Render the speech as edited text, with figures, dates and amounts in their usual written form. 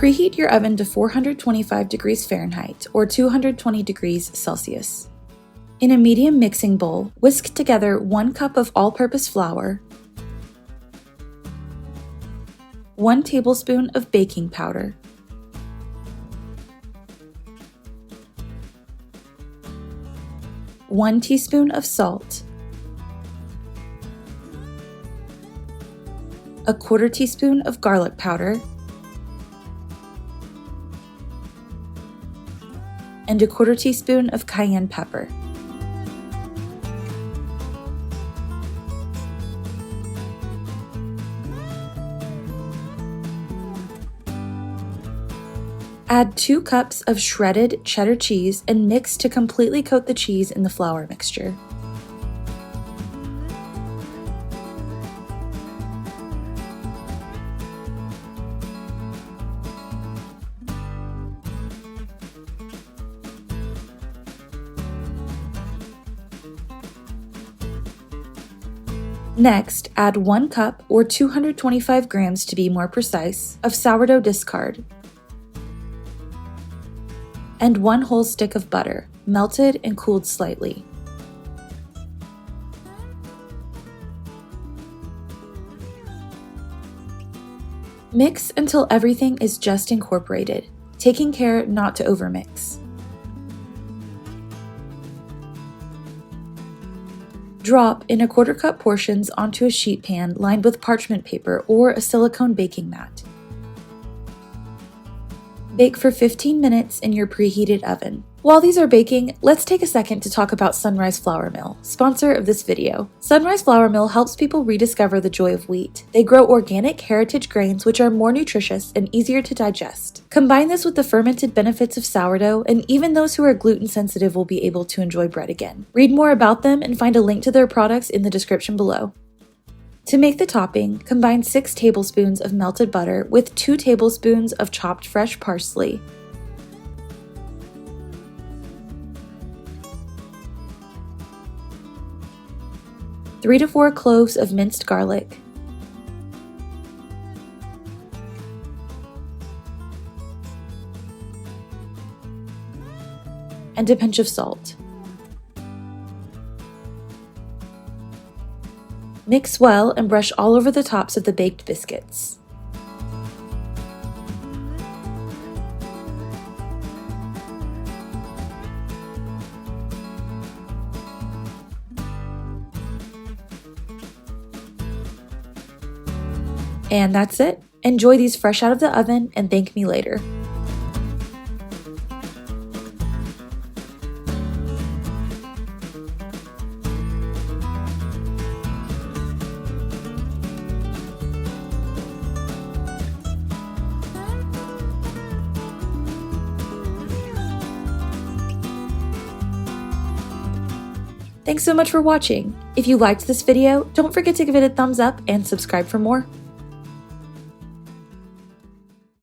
Preheat your oven to 425 degrees Fahrenheit or 220 degrees Celsius. In a medium mixing bowl, whisk together 1 cup of all-purpose flour, 1 tablespoon of baking powder, 1 teaspoon of salt, 1/4 teaspoon of garlic powder, and 1/4 teaspoon of cayenne pepper. Add 2 cups of shredded cheddar cheese and mix to completely coat the cheese in the flour mixture. Next, add 1 cup, or 225 grams to be more precise, of sourdough discard, and 1 whole stick of butter, melted and cooled slightly. Mix until everything is just incorporated, taking care not to overmix. Drop in 1/4 cup portions onto a sheet pan lined with parchment paper or a silicone baking mat. Bake for 15 minutes in your preheated oven. While these are baking, let's take a second to talk about Sunrise Flour Mill, sponsor of this video. Sunrise Flour Mill helps people rediscover the joy of wheat. They grow organic heritage grains which are more nutritious and easier to digest. Combine this with the fermented benefits of sourdough, and even those who are gluten sensitive will be able to enjoy bread again. Read more about them and find a link to their products in the description below. To make the topping, combine 6 tablespoons of melted butter with 2 tablespoons of chopped fresh parsley, 3 to 4 cloves of minced garlic, and a pinch of salt. Mix well and brush all over the tops of the baked biscuits. And that's it. Enjoy these fresh out of the oven and thank me later. Thanks so much for watching. If you liked this video, don't forget to give it a thumbs up and subscribe for more.